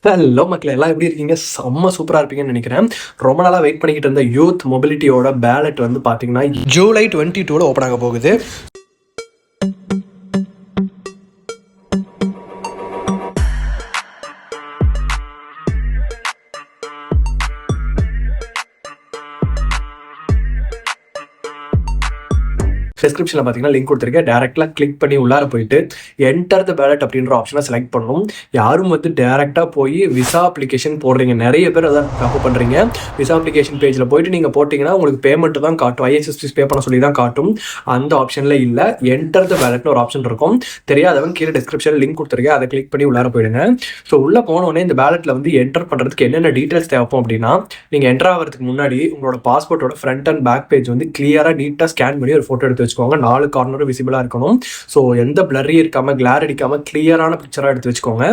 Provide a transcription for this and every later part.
Hello மக்களே, எல்லாம் எப்படி இருக்கீங்க? செம்ம சூப்பராக இருப்பீங்கன்னு நினைக்கிறேன். ரொம்ப நாளாக வெயிட் பண்ணிக்கிட்டு இருந்த யூத் மொபிலிட்டியோட பேலட் வந்து பார்த்தீங்கன்னா ஜூலை 22 ஓப்பன் ஆக போகுது. டிஸ்கிரிப்ஷனில் பார்த்தீங்கன்னா லிங்க் கொடுத்துருக்கேன். டேரெக்டாக கிளிக் பண்ணி உள்ளார போயிட்டு என்டர் த பேலட் அப்படின்ற ஆப்ஷனை செலக்ட் பண்ணணும். யாரும் வந்து டேரெக்டாக போய் விசா அப்ளிகேஷன் போடுறீங்க, நிறைய பேர் அதான் தப்பு பண்ணுறீங்க. விசா அப்ளிகேஷன் பேஜில் போயிட்டு நீங்கள் போட்டிங்கன்னா உங்களுக்கு பேமெண்ட்டு தான் காட்டும், ஐஎஸ்எஸ் ஃபீஸ் பே பண்ண சொல்லி தான் காட்டும். அந்த ஆப்ஷனில் இல்லை, என்டர் த பேலட்னு ஒரு ஆப்ஷன் இருக்கும். தெரியாதவங்க கீழே டிஸ்கிரிப்ஷனில் லிங்க் கொடுத்துருக்கேன், அதை கிளிக் பண்ணி உள்ளார போயிடுங்க. ஸோ உள்ளே போனோடனே இந்த பேலட்டில் வந்து என்டர் பண்ணுறதுக்கு என்னென்ன டீட்டெயில்ஸ் தேவைப்போம் அப்படின்னா, நீங்கள் என்டர் ஆகிறதுக்கு முன்னாடி உங்களோட பாஸ்போர்ட்டோட ஃப்ரண்ட் அண்ட் பேக் பேஜ் வந்து கிளியராக நீட்டாக ஸ்கேன் பண்ணி ஒரு ஃபோட்டோ எடுத்து வச்சுக்கோங்க. 4 கார்னரும் விசிபிளாக இருக்கணும். ஸோ எந்த பிளரி இருக்காமல் கிளார் அடிக்காமல் கிளியரான பிக்சராக எடுத்து வச்சுக்கோங்க.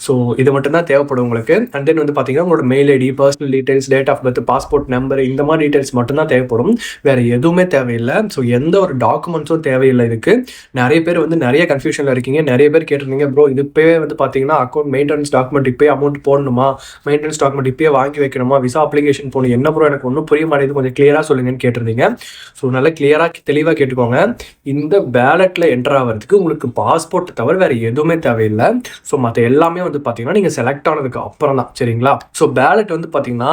ஸோ இது மட்டும் தான் தேவைப்படும் உங்களுக்கு. அண்ட் தென் வந்து பார்த்தீங்கன்னா உங்களோட mail ID, personal details, date of birth, passport number, இந்த மாதிரி டீடைல்ஸ் மட்டும் தான் தேவைப்படும். வேறு எதுவுமே தேவையில்லை. ஸோ எந்த ஒரு டாக்குமெண்ட்ஸும் தேவையில்லை. இதுக்கு நிறைய பேர் வந்து நிறைய கன்ஃபியூஷனில் இருக்கீங்க. நிறைய பேர் கேட்டிருந்தீங்க, ப்ரோ இது இப்போவே வந்து பார்த்தீங்கன்னா அக்கௌண்ட் மெயின்டெனன்ஸ் டாக்குமெண்ட் இப்போயே அமௌண்ட் போடணுமா, மெயின்டெனன்ஸ் டாக்குமெண்ட் இப்போயே வாங்கி வைக்கணுமா, விசா அப்ளிகேஷன் போகணும், என்ன ப்ரோ எனக்கு ஒன்றும் புரிய மாட்டேங்குது, கொஞ்சம் கிளியராக சொல்லுங்கன்னு கேட்டிருந்தீங்க. ஸோ நல்லா கிளியராக தெளிவாக கேட்டுக்கோங்க. இந்த பேலட்டில் என்டர் ஆகிறதுக்கு உங்களுக்கு பாஸ்போர்ட் தவிர வேறு எதுவுமே தேவையில்லை. ஸோ மற்ற எல்லாமே வந்து பார்த்தீங்கன்னா நீங்கள் செலக்ட் ஆனதுக்கு அப்புறம் தான், சரிங்களா? ஸோ பேலட் வந்து பார்த்தீங்கன்னா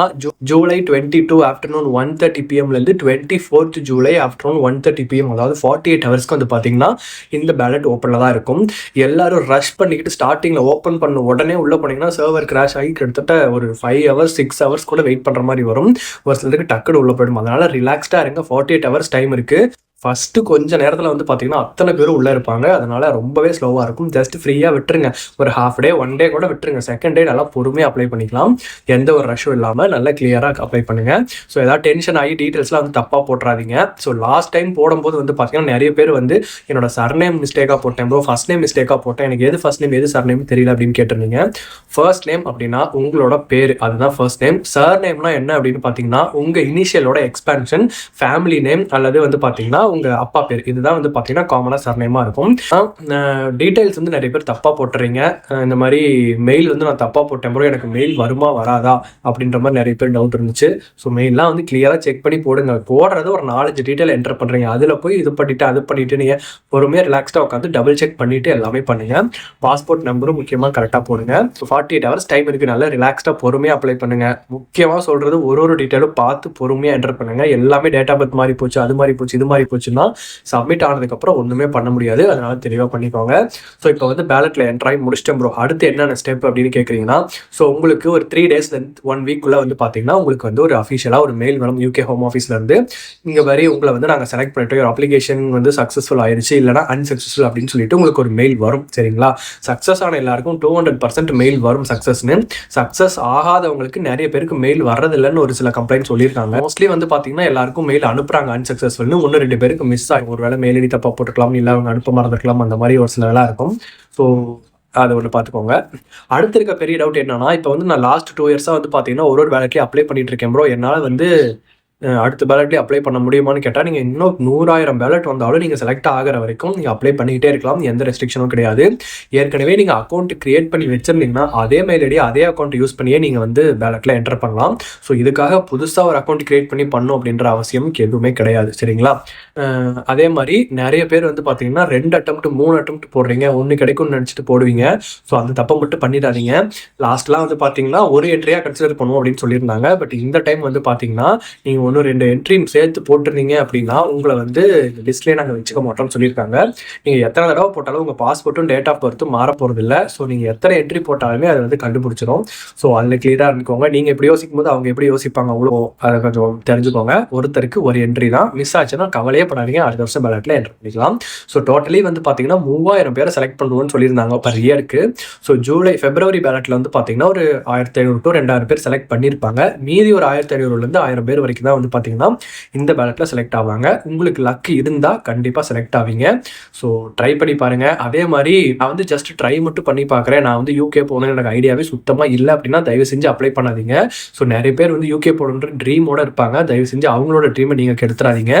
July 22 afternoon 1:30 PM - 24th July afternoon 1:30 PM, அதாவது 48 ஹவர்ஸ்க்கு வந்து பார்த்தீங்கன்னா இந்த பேலட் ஓப்பனில் தான் இருக்கும். எல்லாரும் ரஷ் பண்ணிக்கிட்டு ஸ்டார்டிங்கில் ஓப்பன் பண்ண உடனே உள்ளே போனீங்கன்னா சர்வர் கிராஷ் ஆகி கிட்டத்தட்ட ஒரு 5 hours 6 hours கூட வெயிட் பண்ணுற மாதிரி வரும். ஒரு சிலருக்கு டக்குனு உள்ள போயிடும். அதனால் ரிலாக்ஸ்டாக இருங்க. 48 hours டைம் இருக்குது. ஃபஸ்ட்டு கொஞ்சம் நேரத்தில் வந்து பார்த்தீங்கன்னா அத்தனை பேரும் உள்ளே இருப்பாங்க. அதனால் ரொம்பவே ஸ்லோவாக இருக்கும். ஜஸ்ட் ஃப்ரீயாக விட்டுருங்க. ஒரு ஹாஃப் டே 1 day கூட விட்டுருங்க. செகண்ட் டே நல்லா பொறுமையாக அப்ளை பண்ணிக்கலாம். எந்த ஒரு ரஷ்ஷும் இல்லாமல் நல்லா கிளியராக அப்ளை பண்ணுங்கள். ஸோ ஏதாவது டென்ஷன் ஆகி டீட்டெயில்ஸ்லாம் வந்து தப்பாக போட்டுறாதீங்க. ஸோ லாஸ்ட் டைம் போடும்போது வந்து பார்த்தீங்கன்னா நிறைய பேர் வந்து என்னோட சர்நேம் மிஸ்டேக்காக போட்டேன் ப்ரோ, ஃபர்ஸ்ட் நேம் மிஸ்டேக்காக போட்டேன், எனக்கு எது ஃபர்ஸ்ட் நேம் எது சர்நேம் தெரியல அப்படின்னு கேட்டிருந்தீங்க. ஃபர்ஸ்ட் நேம் அப்படின்னா உங்களோட பேர், அதுதான் ஃபர்ஸ்ட் நேம். சர்நேம்னா என்ன அப்படின்னு பார்த்தீங்கன்னா உங்கள் இனிஷியலோட எக்ஸ்பான்ஷன், ஃபேமிலி நேம் அல்லது வந்து பார்த்தீங்கன்னா உங்கள் அப்பா பேர். இதுதான் வந்து பார்த்தீங்கன்னா காமனாக சர்நேமாக இருக்கும். டீட்டெயில்ஸ் வந்து நிறைய பேர் தப்பாக போட்டுறீங்க. இந்த மாதிரி மெயில் வந்து நான் தப்பாக போட்டேன் ப்ரோ, எனக்கு மெயில் வருமா வராதா அப்படின்ற மாதிரி நிறைய பேர் டவுட் இருந்துச்சு. ஸோ மெயிலாம் வந்து கிளியராக செக் பண்ணி போடுங்க. போடுறது ஒரு 4-5 டீட்டெயில் என்டர் பண்ணுறீங்க, அதில் போய் இது பண்ணிவிட்டு அது பண்ணிவிட்டு நீங்கள் பொறுமையாக ரிலாக்ஸ்டாக உட்காந்து டபுள் செக் பண்ணிவிட்டு எல்லாமே பண்ணுங்கள். பாஸ்போர்ட் நம்பரும் முக்கியமாக கரெக்டாக போடுங்க. ஸோ 48 hours டைம் இருக்குது. நல்லா ரிலாக்ஸ்டாக பொறுமையாக அப்ளை பண்ணுங்கள். முக்கியமாக சொல்கிறது ஒரு டீட்டெயிலும் பார்த்து பொறுமையாக என்டர் பண்ணுங்கள். எல்லாமே டேட் ஆஃப் பர்த் மாதிரி போச்சு, அது மாதிரி போச்சு, இது மாதிரி போச்சுன்னா சப்மிட் ஆனதுக்கப்புறம் ஒன்றுமே பண்ண முடியாது. அதனால தெளிவாக பண்ணிக்கோங்க. ஸோ இப்போ வந்து பேலட்டில் என்டர் ஆகி முடிச்சிட்டேன் ப்ரோ, அடுத்து என்னென்ன ஸ்டெப் அப்படின்னு கேட்குறீங்கன்னா, ஸோ உங்களுக்கு ஒரு 3 days 1 week வந்து பார்த்தீங்கன்னா உங்களுக்கு வந்து ஒரு அஃபிஷியலாக ஒரு மெயில் வரும் UK ஹோம் ஆஃபீஸ்லேருந்து. இங்கே வரை உங்களை வந்து நாங்கள் செலக்ட் பண்ணிட்டோம், ஒரு அப்ளிகேஷன் வந்து சக்ஸஸ்ஃபுல் ஆயிடுச்சு இல்லைனா அன்சக்ஸஸ்ஃபுல் அப்படின்னு சொல்லிட்டு உங்களுக்கு ஒரு மெயில் வரும், சரிங்களா? சக்ஸஸ் ஆன எல்லாருக்கும் 200% மெயில் வரும் சக்ஸஸ்ன்னு. சக்ஸஸ் ஆகாதவங்களுக்கு நிறைய பேருக்கு மெயில் வர்றதில்லைன்னு ஒரு சில கம்ப்ளைண்ட் சொல்லியிருக்காங்க. மோஸ்ட்லி வந்து பார்த்தீங்கன்னா எல்லாருக்கும் மெயில் அனுப்புகிறாங்க அன்சக்ஸஸ்ஃபுல்னு. 1-2 பேருக்கு மிஸ் ஆகும். ஒரு வேளை மெயில் ஐடி தப்பாக போட்டுக்கலாம், இல்லை அவங்க அனுப்ப மறந்துருக்கலாம், அந்த மாதிரி ஒரு சில வேலை இருக்கும். ஸோ அதை ஒன்று பார்த்துக்கோங்க. அடுத்து இருக்க பெரிய டவுட் என்னன்னா, இப்போ வந்து நான் லாஸ்ட் 2 years வந்து பார்த்தீங்கன்னா ஒரு வேலைக்கு அப்ளை பண்ணிட்டு இருக்கேன் ப்ரோ, என்னால் வந்து அடுத்த பேலட்லேயே அப்ளை பண்ண முடியுமான்னு கேட்டால், நீங்கள் இன்னும் 100,000 பேலட் வந்தாலும் நீங்கள் செலக்ட் ஆகிற வரைக்கும் நீங்கள் அப்ளை பண்ணிக்கிட்டே இருக்கலாம். எந்த ரெஸ்ட்ரிக்ஷனும் கிடையாது. ஏற்கனவே நீங்கள் அக்கௌண்ட் கிரியேட் பண்ணி வச்சுருந்தீங்கன்னா அதே மெயில் ஐடி அதே அக்கௌண்ட் யூஸ் பண்ணியே நீங்கள் வந்து பேலட்டில் என்டர் பண்ணலாம். ஸோ இதுக்காக புதுசாக ஒரு அக்கௌண்ட் கிரியேட் பண்ணி பண்ணணும் அப்படின்ற அவசியம் எதுவுமே கிடையாது, சரிங்களா? அதே மாதிரி நிறைய பேர் வந்து பார்த்தீங்கன்னா 2 attempt 3 attempt போடுறீங்க, ஒன்று கிடைக்கும்னு நினச்சிட்டு போடுவீங்க. ஸோ அந்த தப்பை மட்டும் பண்ணிடாதீங்க. லாஸ்ட்லாம் வந்து பார்த்தீங்கன்னா ஒரு என்ட்ரியாக கன்சிடர் பண்ணுவோம் அப்படின்னு சொல்லியிருந்தாங்க. பட் இந்த டைம் வந்து பார்த்தீங்கன்னா நீங்கள் 1-2 என்ட்ரியும் சேர்த்து போட்டுருந்தீங்க அப்படின்னா உங்களை வந்து லிஸ்ட்லேயே நாங்கள் வச்சுக்க மாட்டோம்னு சொல்லியிருக்காங்க. நீங்கள் எத்தனை தடவை போட்டாலும் உங்கள் பாஸ்போர்ட்டும் டேட் ஆஃப் பர்த்தும் மாற போகிறது இல்லை. ஸோ நீங்கள் எத்தனை என்ட்ரி போட்டாலுமே அதை வந்து கண்டுபிடிச்சிடும். ஸோ அதில் கிளியராக இருந்துக்கோங்க. நீங்கள் எப்படி யோசிக்கும் போது அவங்க எப்படி யோசிப்பாங்க அவ்வளோ அதை கொஞ்சம் தெரிஞ்சுக்கோங்க. ஒருத்தருக்கு ஒரு என்ட்ரி தான், மிஸ் ஆச்சுன்னா கவலையே பண்ணாதீங்க, அடுத்த வருஷம் பேலட்டில் என்ட்ரி பண்ணிக்கலாம். ஸோ டோட்டலி வந்து பார்த்தீங்கன்னா 3000 பேரை செலக்ட் பண்ணுவோம்னு சொல்லியிருந்தாங்க பர் இயருக்கு. ஸோ February பேலட்டில் வந்து பார்த்தீங்கன்னா ஒரு 1500 to 2000 பேர் செலக்ட் பண்ணியிருப்பாங்க. மீதி ஒரு 1500 1000 பேர் வரைக்கும் தான் வந்து பார்த்தீங்கன்னா இந்த பேலட்டில் செலக்ட் ஆவாங்க. உங்களுக்கு லக் இருந்தால் கண்டிப்பாக செலக்ட் ஆவீங்க. ஸோ ட்ரை பண்ணி பாருங்கள். அதே மாதிரி நான் வந்து ஜஸ்ட் ட்ரை மட்டும் பண்ணி பார்க்குறேன், நான் வந்து யூகே போகணும்னு எனக்கு ஐடியாவே சுத்தமாக இல்லை அப்படின்னா தயவு செஞ்சு அப்ளை பண்ணாதீங்க. ஸோ நிறைய பேர் வந்து யூகே போகணுன்ற ட்ரீமோட இருப்பாங்க. தயவு செஞ்சு அவங்களோட ட்ரீமை நீங்கள் கெடுத்துறாதீங்க.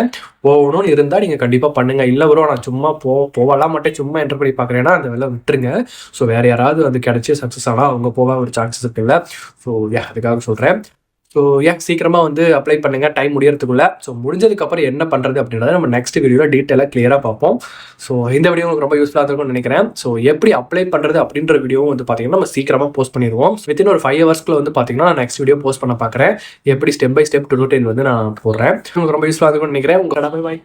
போகணும்னு இருந்தால் நீங்கள் கண்டிப்பாக பண்ணுங்கள். இல்லை ப்ரோ நான் சும்மா போகலாம் மாட்டேன், சும்மா என்டர் பண்ணி பார்க்குறேன்னா அந்த வேலை விட்டுருங்க. ஸோ வேறு யாராவது அது கிடச்சி சக்ஸஸ் ஆனால் அவங்க போக ஒரு சான்சஸ் இருக்குல்ல. ஸோ அதுக்காக சொல்கிறேன். ஸோ சீக்கிரமாக வந்து அப்ளை பண்ணுங்கள் டைம் முடியறதுக்குள்ளே. ஸோ முடிஞ்சதுக்கப்புறம் என்ன பண்ணுறது அப்படின்றத நம்ம நெக்ஸ்ட் வீடியோவில் டீட்டெயிலாக கிளியராக பார்ப்போம். ஸோ இந்த வீடியோ உங்களுக்கு ரொம்ப யூஸ்ஃபுல்லாக இருக்கும்னு நினைக்கிறேன். ஸோ எப்படி அப்ளை பண்ணுறது அப்படின்ற வீடியோவும் வந்து பார்த்தீங்கன்னா நம்ம சீக்கிரமாக போஸ்ட் பண்ணிடுவோம். வித்தின் ஒரு 5 ஹவர்ஸ்க்குள்ள வந்து பார்த்தீங்கன்னா நான் நெக்ஸ்ட் வீடியோ போஸ்ட் பண்ண பார்க்குறேன். எப்படி ஸ்டெப் பை ஸ்டெப் டுடோரியல் வந்து நான் போடுறேன். உங்களுக்கு ரொம்ப யூஸ்ஃபுல்லாக இருக்கும்னு நினைக்கிறேன். உங்களோட பை.